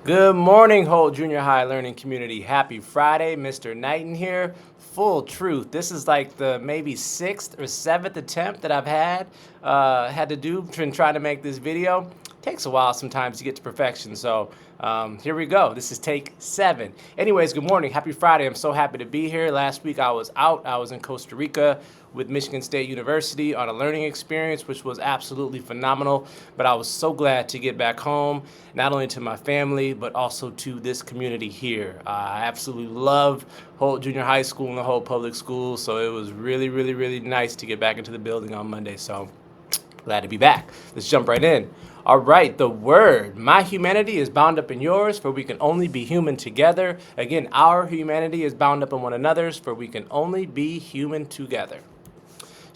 Good morning, whole junior high learning community. Happy Friday, Mr. Knighton here. Full truth. This is like the maybe sixth or seventh attempt that I've had to do to try to make this video. Takes a while sometimes to get to perfection, so here we go. This is take 7. Anyways, good morning. Happy Friday. I'm so happy to be here. Last week I was out. I was in Costa Rica with Michigan State University on a learning experience, which was absolutely phenomenal. But I was so glad to get back home, not only to my family, but also to this community here. I absolutely love Holt Junior High School and the Holt Public Schools, so it was really, really, really nice to get back into the building on Monday. So glad to be back. Let's jump right in. All right, the word. My humanity is bound up in yours, for we can only be human together. Again, our humanity is bound up in one another's, for we can only be human together.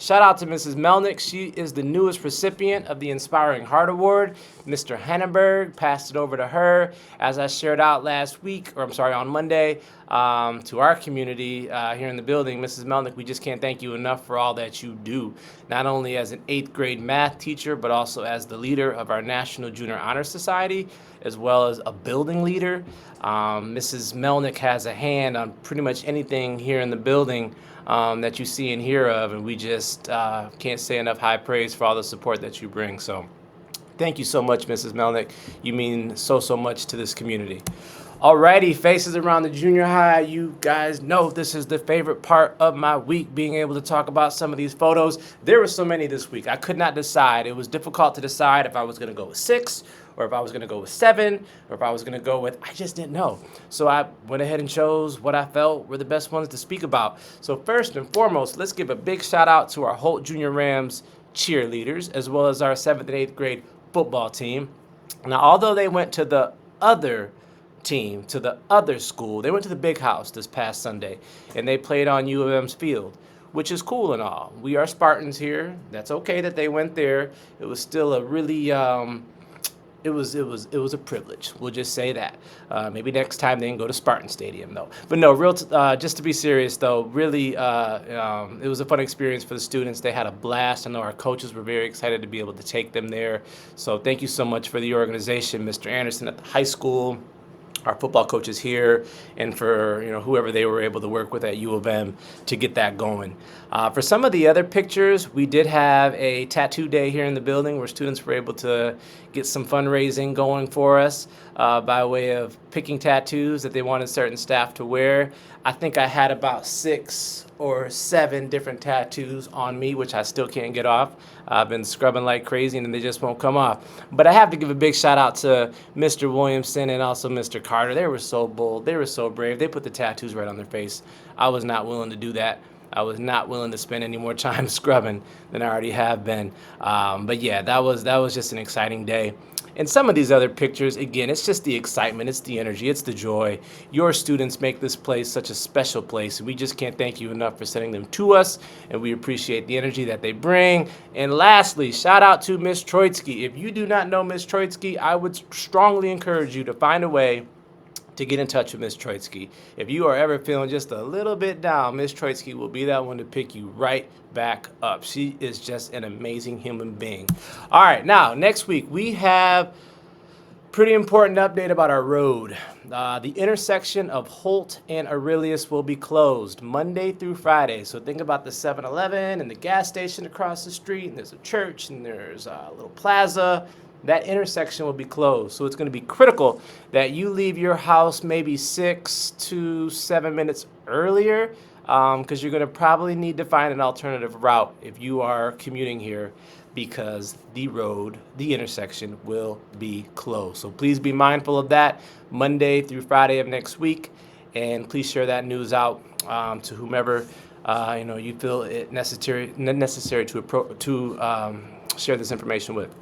Shout out to Mrs. Melnick. She is the newest recipient of the Inspiring Heart Award. Mr. Henneberg passed it over to her. As I shared out on Monday, to our community here in the building, Mrs. Melnick, we just can't thank you enough for all that you do, not only as an 8th grade math teacher, but also as the leader of our National Junior Honor Society, as well as a building leader. Mrs. Melnick has a hand on pretty much anything here in the building that you see and hear of, and we just can't say enough high praise for all the support that you bring. So thank you so much, Mrs. Melnick. You mean so much to this community. Alrighty, faces around the junior high. You guys know this is the favorite part of my week, being able to talk about some of these photos. There were so many this week. I could not decide. It was difficult to decide if I was going to go with 6, or if I was going to go with 7, or if I was going to go with, I just didn't know. So I went ahead and chose what I felt were the best ones to speak about. So first and foremost, let's give a big shout out to our Holt Junior Rams cheerleaders, as well as our 7th and 8th grade football team. Now, although they went to the other team, to the other school, they went to the big house this past Sunday, and they played on U of M's field, which is cool and all. We are Spartans here. That's okay that they went there. It was still a really it was a privilege. We'll just say that. Maybe next time they can go to Spartan Stadium, though. But no, just to be serious, though, really, it was a fun experience for the students. They had a blast. I know our coaches were very excited to be able to take them there. So thank you so much for the organization, Mr. Anderson at the high school, our football coaches here, and for whoever they were able to work with at U of M to get that going. For some of the other pictures, we did have a tattoo day here in the building where students were able to get some fundraising going for us by way of picking tattoos that they wanted certain staff to wear. I think I had about 6 or 7 different tattoos on me, which I still can't get off. I've been scrubbing like crazy and they just won't come off. But I have to give a big shout out to Mr. Williamson and also Mr. Carter. They were so bold. They were so brave. They put the tattoos right on their face. I was not willing to do that. I was not willing to spend any more time scrubbing than I already have been. But yeah, that was just an exciting day. And some of these other pictures, again, it's just the excitement, it's the energy, it's the joy. Your students make this place such a special place, and we just can't thank you enough for sending them to us, and we appreciate the energy that they bring. And lastly, shout out to Miss Troitsky. If you do not know Miss Troitsky, I would strongly encourage you to find a way to get in touch with Miss Troitsky. If you are ever feeling just a little bit down, Miss Troitsky will be that one to pick you right back up. She is just an amazing human being. All right, now next week we have pretty important update about our road. The intersection of Holt and Aurelius will be closed Monday through Friday. So think about the 7-Eleven and the gas station across the street, and there's a church, and there's a little plaza. That intersection will be closed. So it's going to be critical that you leave your house maybe 6 to 7 minutes earlier, because you're going to probably need to find an alternative route if you are commuting here, because the intersection will be closed. So please be mindful of that Monday through Friday of next week, and please share that news out to whomever you feel it necessary to share this information with.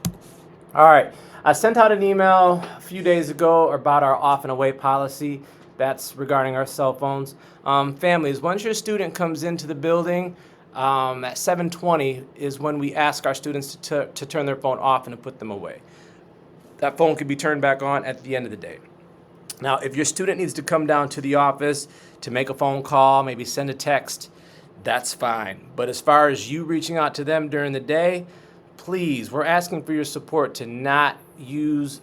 All right, I sent out an email a few days ago about our off and away policy. That's regarding our cell phones. Families, once your student comes into the building, at 7:20 is when we ask our students to turn their phone off and to put them away. That phone could be turned back on at the end of the day. Now, if your student needs to come down to the office to make a phone call, maybe send a text, that's fine. But as far as you reaching out to them during the day, please, we're asking for your support to not use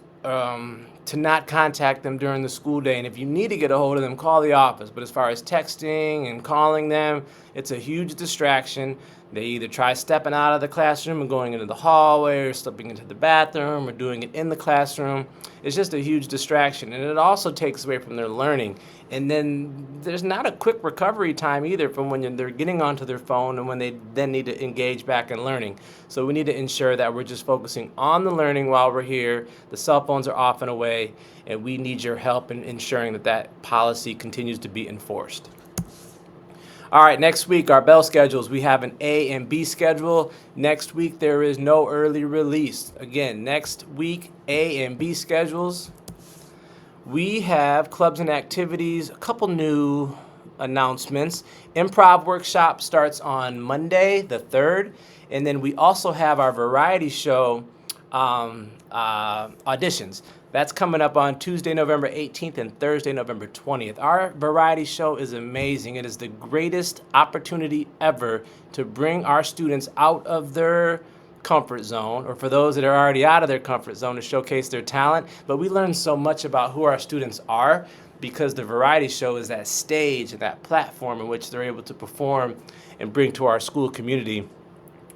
to not contact them during the school day. And if you need to get a hold of them, call the office. But as far as texting and calling them, it's a huge distraction. They either try stepping out of the classroom and going into the hallway, or slipping into the bathroom, or doing it in the classroom. It's just a huge distraction, and it also takes away from their learning. And then there's not a quick recovery time either from when they're getting onto their phone and when they then need to engage back in learning. So we need to ensure that we're just focusing on the learning while we're here. The cell phones are off and away, and we need your help in ensuring that that policy continues to be enforced. All right, next week, our bell schedules. We have an A and B schedule. Next week, there is no early release. Again, next week, A and B schedules. We have clubs and activities, a couple new announcements. Improv workshop starts on Monday, the 3rd. And then we also have our variety show auditions. That's coming up on Tuesday, November 18th and Thursday, November 20th. Our variety show is amazing. It is the greatest opportunity ever to bring our students out of their comfort zone, or for those that are already out of their comfort zone, to showcase their talent. But we learn so much about who our students are because the variety show is that stage and that platform in which they're able to perform and bring to our school community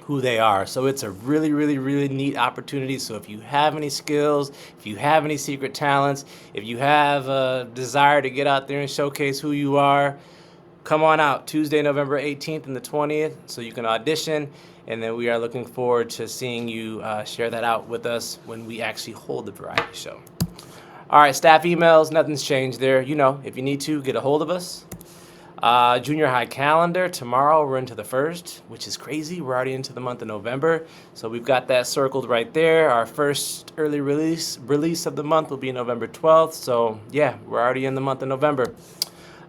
who they are. So it's a really, really, really neat opportunity. So if you have any skills, if you have any secret talents, if you have a desire to get out there and showcase who you are, come on out Tuesday, November 18th and the 20th so you can audition. And then we are looking forward to seeing you share that out with us when we actually hold the variety show. All right, staff emails, nothing's changed there. You know, if you need to, get a hold of us. Junior high calendar, tomorrow we're into the 1st, which is crazy. We're already into the month of November. So we've got that circled right there. Our first early release of the month will be November 12th. So yeah, we're already in the month of November.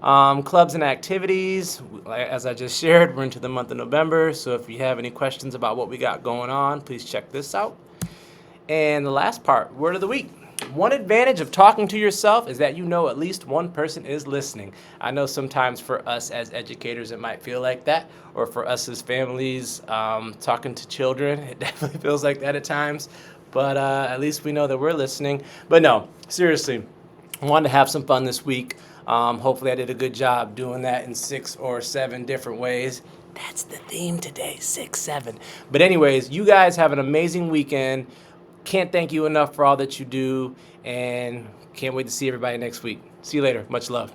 Clubs and activities, as I just shared, we're into the month of November. So if you have any questions about what we got going on, please check this out. And the last part, word of the week. One advantage of talking to yourself is that you know at least one person is listening. I know sometimes for us as educators it might feel like that, or for us as families talking to children, it definitely feels like that at times. But at least we know that we're listening. But no, seriously, I wanted to have some fun this week. Hopefully I did a good job doing that in 6 or 7 different ways. That's the theme today, 6, 7. But anyways, you guys have an amazing weekend. Can't thank you enough for all that you do, and can't wait to see everybody next week. See you later. Much love.